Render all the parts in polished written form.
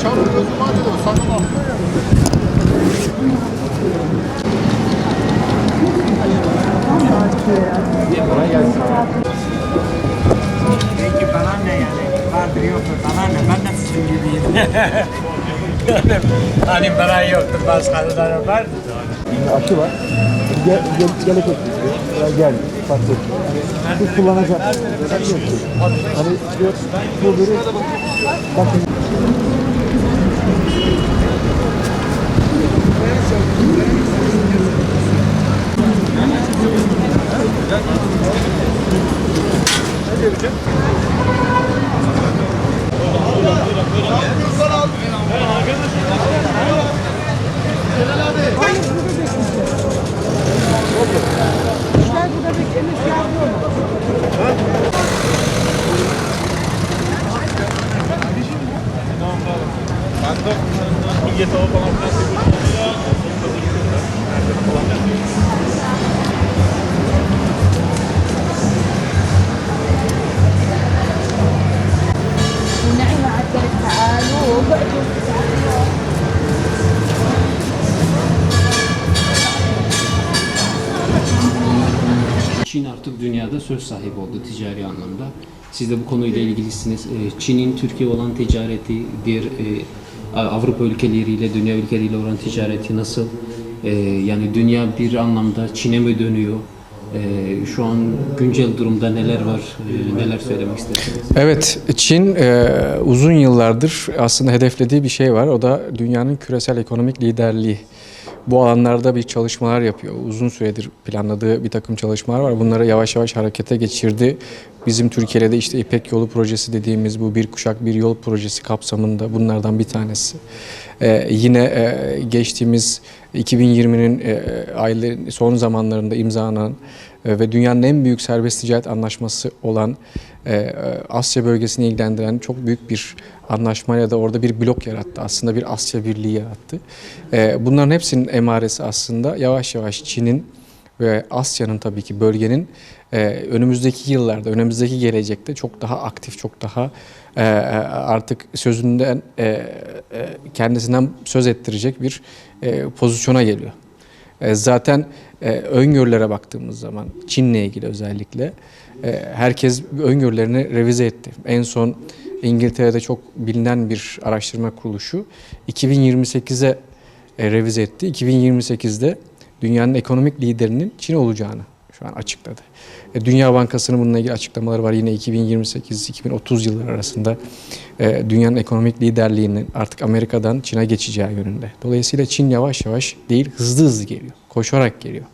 Çarpı gözüm var dedim. Sakın al. Kolay gelsin. Peki bana ne yani? Vardır yoktur bana ne? Ben de sizin gibiyim. Hani bana yoktur, başkaları var. Şimdi aşı var. Gelecek. Gel. Farklı. Siz kullanacaksınız. Hani diyor, bu virüs bakın. Çin artık dünyada söz sahibi oldu ticari anlamda. Siz de bu konuyla ilgilisiniz. Çin'in Türkiye olan ticareti, diğer Avrupa ülkeleriyle, dünya ülkeleriyle olan ticareti nasıl? Yani dünya bir anlamda Çin'e mi dönüyor? Şu an güncel durumda neler var? Neler söylemek istersiniz? Evet, Çin uzun yıllardır aslında hedeflediği bir şey var. O da dünyanın küresel ekonomik liderliği. Bu alanlarda bir çalışmalar yapıyor. Uzun süredir planladığı bir takım çalışmalar var. Bunları yavaş yavaş harekete geçirdi. Bizim Türkiye'de de işte İpek Yolu projesi dediğimiz bu bir kuşak bir yol projesi kapsamında bunlardan bir tanesi. Yine geçtiğimiz 2020'nin son zamanlarında imzalanan ve dünyanın en büyük serbest ticaret anlaşması olan Asya bölgesini ilgilendiren çok büyük bir anlaşmayla da orada bir blok yarattı. Aslında bir Asya Birliği yarattı. Bunların hepsinin emaresi aslında yavaş yavaş Çin'in ve Asya'nın tabii ki bölgenin önümüzdeki yıllarda, önümüzdeki gelecekte çok daha aktif, çok daha artık sözünden kendisinden söz ettirecek bir pozisyona geliyor. Zaten öngörülere baktığımız zaman Çin'le ilgili özellikle herkes öngörülerini revize etti. En son İngiltere'de çok bilinen bir araştırma kuruluşu 2028'e revize etti. 2028'de dünyanın ekonomik liderinin Çin olacağını şu an açıkladı. Dünya Bankası'nın bununla ilgili açıklamaları var. Yine 2028-2030 yılları arasında dünyanın ekonomik liderliğinin artık Amerika'dan Çin'e geçeceği yönünde. Dolayısıyla Çin yavaş yavaş değil, hızlı hızlı geliyor. Koşarak geliyor.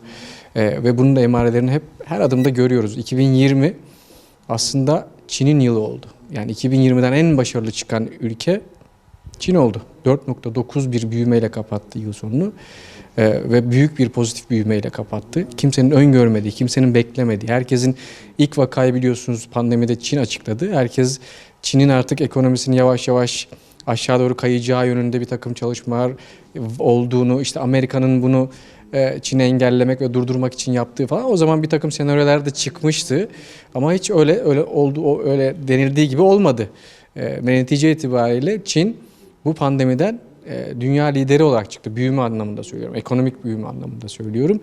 Ve bunun da emarelerini hep her adımda görüyoruz. 2020 aslında Çin'in yılı oldu. Yani 2020'den en başarılı çıkan ülke Çin oldu. 4.9 bir büyümeyle kapattı yıl sonunu. Ve büyük bir pozitif büyümeyle kapattı. Kimsenin öngörmediği, kimsenin beklemediği, herkesin ilk vakayı biliyorsunuz pandemide Çin açıkladı. Herkes Çin'in artık ekonomisini yavaş yavaş aşağı doğru kayacağı yönünde bir takım çalışmalar olduğunu, işte Amerika'nın bunu Çin'i engellemek ve durdurmak için yaptığı falan o zaman bir takım senaryolar da çıkmıştı. Ama hiç öyle oldu, öyle denildiği gibi olmadı. Netice itibariyle Çin bu pandemiden dünya lideri olarak çıktı. Büyüme anlamında söylüyorum. Ekonomik büyüme anlamında söylüyorum.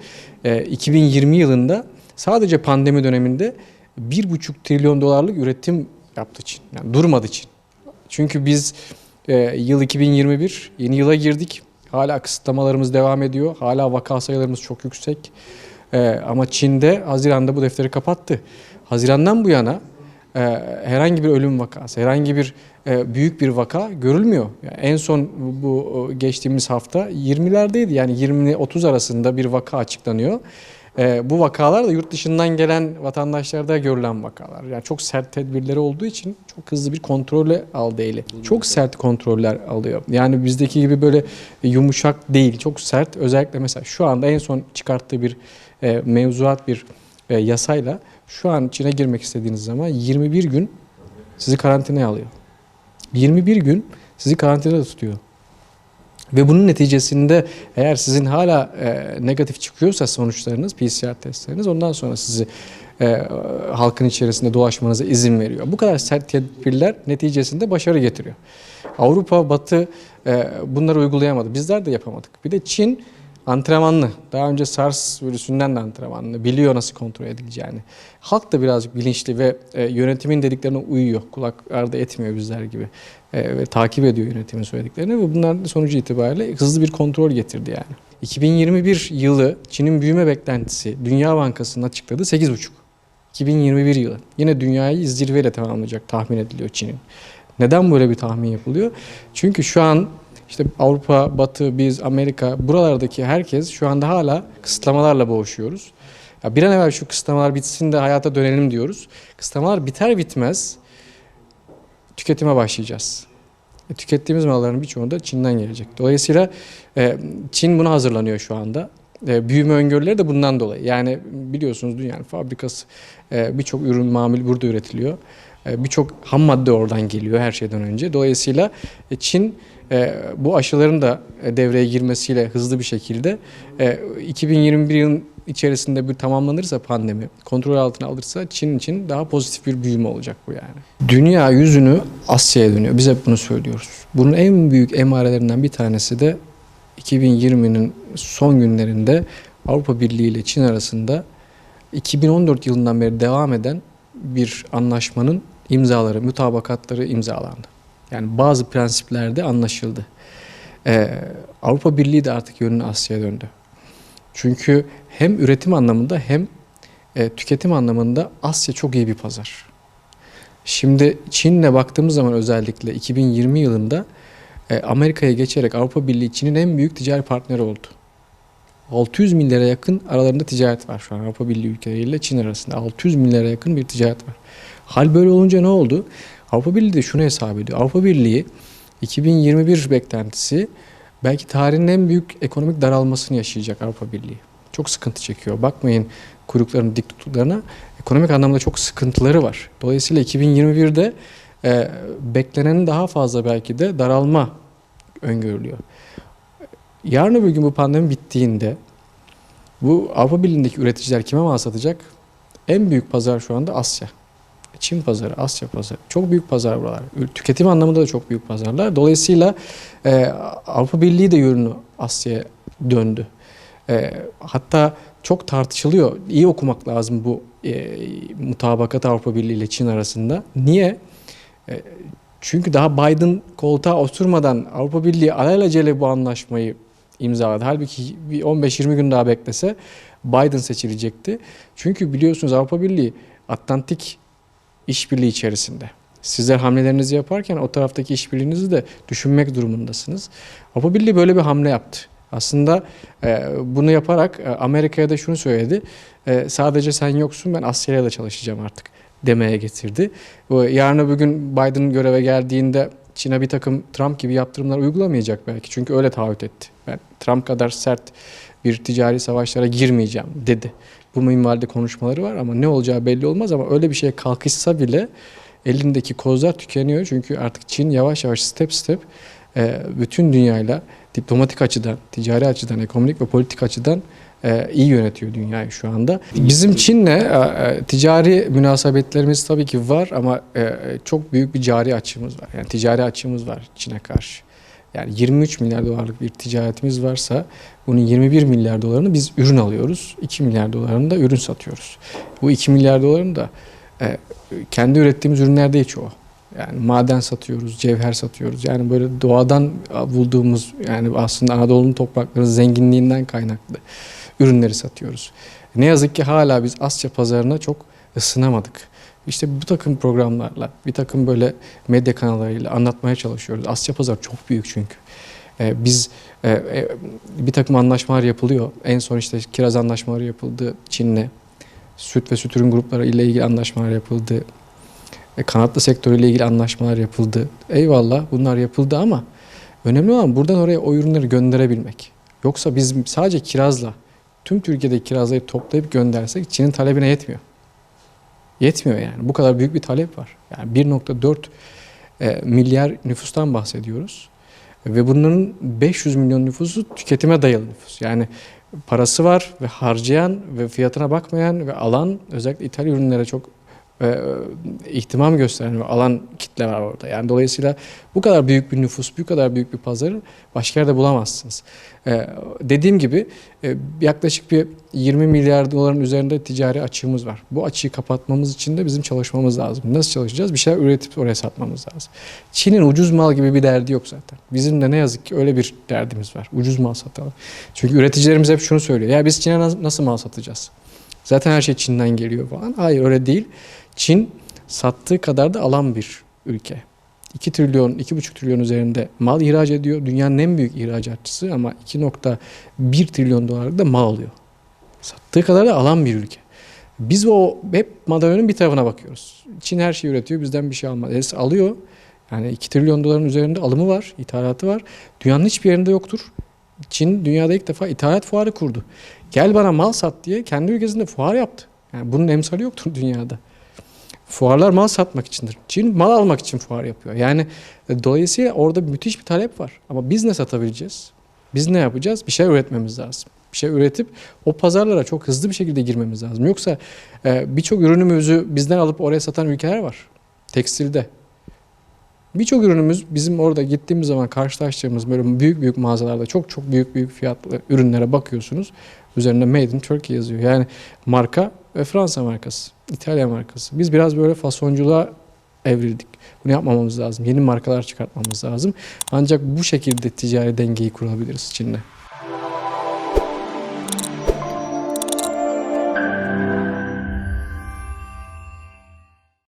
2020 yılında sadece pandemi döneminde 1,5 trilyon dolarlık üretim yaptı Çin. Yani durmadı Çin. Çünkü biz yıl 2021 yeni yıla girdik. Hala kısıtlamalarımız devam ediyor. Hala vaka sayılarımız çok yüksek. Ama Çin'de Haziran'da bu defteri kapattı. Haziran'dan bu yana herhangi bir ölüm vakası, herhangi bir büyük bir vaka görülmüyor. Yani en son bu geçtiğimiz hafta 20'lerdeydi. Yani 20-30 arasında bir vaka açıklanıyor. Bu vakalar da yurt dışından gelen vatandaşlarda görülen vakalar. Yani çok sert tedbirleri olduğu için çok hızlı bir kontrole aldı eli. Çok sert kontroller alıyor. Yani bizdeki gibi böyle yumuşak değil, çok sert. Özellikle mesela şu anda en son çıkarttığı bir mevzuat bir yasayla şu an Çin'e girmek istediğiniz zaman 21 gün sizi karantinaya alıyor. 21 gün sizi karantinada tutuyor. Ve bunun neticesinde eğer sizin hala negatif çıkıyorsa sonuçlarınız, PCR testleriniz ondan sonra sizi halkın içerisinde dolaşmanıza izin veriyor. Bu kadar sert tedbirler neticesinde başarı getiriyor. Avrupa, Batı bunları uygulayamadı. Bizler de yapamadık. Bir de Çin antrenmanlı. Daha önce SARS virüsünden de antrenmanlı. Biliyor nasıl kontrol edileceğini. Halk da birazcık bilinçli ve yönetimin dediklerine uyuyor. Kulak ardı etmiyor bizler gibi. Ve takip ediyor yönetimin söylediklerini ve bunlar sonucu itibariyle hızlı bir kontrol getirdi yani. 2021 yılı Çin'in büyüme beklentisi Dünya Bankası'nın açıkladığı 8,5. 2021 yılı. Yine dünyayı zirveyle tamamlayacak tahmin ediliyor Çin'in. Neden böyle bir tahmin yapılıyor? Çünkü şu an işte Avrupa, Batı, biz, Amerika buralardaki herkes şu anda hala kısıtlamalarla boğuşuyoruz. Ya bir an evvel şu kısıtlamalar bitsin de hayata dönelim diyoruz. Kısıtlamalar biter bitmez tüketime başlayacağız. Tükettiğimiz malların birçoğu da Çin'den gelecek. Dolayısıyla Çin buna hazırlanıyor şu anda. Büyüme öngörüleri de bundan dolayı. Yani biliyorsunuz dünyanın fabrikası birçok ürün mamul burada üretiliyor. Birçok ham madde oradan geliyor her şeyden önce. Dolayısıyla Çin bu aşıların da devreye girmesiyle hızlı bir şekilde 2021 yılın içerisinde bir tamamlanırsa pandemi, kontrol altına alırsa Çin için daha pozitif bir büyüme olacak bu yani. Dünya yüzünü Asya'ya dönüyor. Biz hep bunu söylüyoruz. Bunun en büyük emarelerinden bir tanesi de 2020'nin son günlerinde Avrupa Birliği ile Çin arasında 2014 yılından beri devam eden bir anlaşmanın imzaları, mutabakatları imzalandı. Yani bazı prensiplerde anlaşıldı. Avrupa Birliği de artık yönünü Asya'ya döndü. Çünkü hem üretim anlamında hem tüketim anlamında Asya çok iyi bir pazar. Şimdi Çin'le baktığımız zaman özellikle 2020 yılında Amerika'ya geçerek Avrupa Birliği Çin'in en büyük ticari partneri oldu. 600 milyara yakın aralarında ticaret var şu an Avrupa Birliği ülkeleriyle Çin arasında. 600 milyara yakın bir ticaret var. Hal böyle olunca ne oldu? Avrupa Birliği de şunu hesap ediyor. Avrupa Birliği 2021 beklentisi belki tarihin en büyük ekonomik daralmasını yaşayacak Avrupa Birliği. Çok sıkıntı çekiyor. Bakmayın kuyruklarını dik tuttuklarına. Ekonomik anlamda çok sıkıntıları var. Dolayısıyla 2021'de beklenenin daha fazla belki de daralma öngörülüyor. Yarın öbür gün bu pandemi bittiğinde bu Avrupa Birliği'ndeki üreticiler kime mal satacak? En büyük pazar şu anda Asya. Çin pazarı, Asya pazarı. Çok büyük pazar buralar. Tüketim anlamında da çok büyük pazarlar. Dolayısıyla Avrupa Birliği de yönünü Asya'ya döndü. Hatta çok tartışılıyor. İyi okumak lazım bu mutabakat Avrupa Birliği ile Çin arasında. Niye? Çünkü daha Biden koltuğa oturmadan Avrupa Birliği alelacele bu anlaşmayı imzaladı. Halbuki bir 15-20 gün daha beklese Biden seçilecekti. Çünkü biliyorsunuz Avrupa Birliği Atlantik işbirliği içerisinde. Sizler hamlelerinizi yaparken o taraftaki işbirliğinizi de düşünmek durumundasınız. Avrupa Birliği böyle bir hamle yaptı. Aslında bunu yaparak Amerika'ya da şunu söyledi. Sadece sen yoksun, ben Asya'ya da çalışacağım artık demeye getirdi. Yarın öbür gün Biden göreve geldiğinde Çin'e bir takım Trump gibi yaptırımlar uygulamayacak belki. Çünkü öyle taahhüt etti. Ben Trump kadar sert bir ticari savaşlara girmeyeceğim dedi. Bu minvalde konuşmaları var ama ne olacağı belli olmaz ama öyle bir şeye kalkışsa bile elindeki kozlar tükeniyor. Çünkü artık Çin yavaş yavaş step step bütün dünyayla diplomatik açıdan, ticari açıdan, ekonomik ve politik açıdan iyi yönetiyor dünyayı şu anda. Bizim Çin'le ticari münasebetlerimiz tabii ki var ama çok büyük bir cari açığımız var. Yani ticari açığımız var Çin'e karşı. Yani 23 milyar dolarlık bir ticaretimiz varsa bunun 21 milyar dolarını biz ürün alıyoruz. 2 milyar dolarını da ürün satıyoruz. Bu 2 milyar doların da kendi ürettiğimiz ürünler değil çoğu. Yani maden satıyoruz, cevher satıyoruz. Yani böyle doğadan bulduğumuz yani aslında Anadolu'nun topraklarının zenginliğinden kaynaklı ürünleri satıyoruz. Ne yazık ki hala biz Asya pazarına çok ısınamadık. İşte bu takım programlarla, bir takım böyle medya kanallarıyla anlatmaya çalışıyoruz. Asya pazarı çok büyük çünkü. Biz bir takım anlaşmalar yapılıyor. En son işte kiraz anlaşmaları yapıldı Çin'le. Süt ve süt ürün grupları ile ilgili anlaşmalar yapıldı. Kanatlı sektörüyle ilgili anlaşmalar yapıldı. Eyvallah bunlar yapıldı ama önemli olan buradan oraya o ürünleri gönderebilmek. Yoksa biz sadece kirazla, tüm Türkiye'deki kirazları toplayıp göndersek Çin'in talebine yetmiyor. Yetmiyor yani. Bu kadar büyük bir talep var. Yani 1,4 milyar nüfustan bahsediyoruz. Ve bunların 500 milyon nüfusu tüketime dayalı nüfus. Yani parası var ve harcayan ve fiyatına bakmayan ve alan özellikle ithal ürünlere çok ihtimam gösteren ve alan kitle var orada. Yani dolayısıyla bu kadar büyük bir nüfus, bu kadar büyük bir pazarı başka yerde bulamazsınız. Dediğim gibi yaklaşık bir 20 milyar doların üzerinde ticari açığımız var. Bu açığı kapatmamız için de bizim çalışmamız lazım. Nasıl çalışacağız? Bir şeyler üretip oraya satmamız lazım. Çin'in ucuz mal gibi bir derdi yok zaten. Bizim de ne yazık ki öyle bir derdimiz var. Ucuz mal satalım. Çünkü üreticilerimiz hep şunu söylüyor. Ya biz Çin'e nasıl mal satacağız? Zaten her şey Çin'den geliyor falan. Hayır, öyle değil. Çin sattığı kadar da alan bir ülke. 2 trilyon, 2,5 trilyon üzerinde mal ihraç ediyor. Dünyanın en büyük ihracatçısı ama 2,1 trilyon dolarlık da mal alıyor. Sattığı kadar da alan bir ülke. Biz hep madalyonun bir tarafına bakıyoruz. Çin her şeyi üretiyor, bizden bir şey almaz. Alıyor. Yani 2 trilyon doların üzerinde alımı var, ithalatı var. Dünyanın hiçbir yerinde yoktur. Çin dünyada ilk defa ithalat fuarı kurdu. Gel bana mal sat diye kendi ülkesinde fuar yaptı. Yani bunun emsali yoktur dünyada. Fuarlar mal satmak içindir. Çin mal almak için fuar yapıyor. Yani dolayısıyla orada müthiş bir talep var. Ama biz ne satabileceğiz? Biz ne yapacağız? Bir şey üretmemiz lazım. Bir şey üretip o pazarlara çok hızlı bir şekilde girmemiz lazım. Yoksa birçok ürünümüzü bizden alıp oraya satan ülkeler var. Tekstilde. Birçok ürünümüz bizim orada gittiğimiz zaman karşılaştığımız böyle büyük büyük mağazalarda çok büyük fiyatlı ürünlere bakıyorsunuz. Üzerinde Made in Turkey yazıyor. Yani marka Fransa markası, İtalya markası. Biz biraz böyle fasonculuğa evrildik. Bunu yapmamamız lazım. Yeni markalar çıkartmamız lazım. Ancak bu şekilde ticari dengeyi kurabiliriz Çin'le.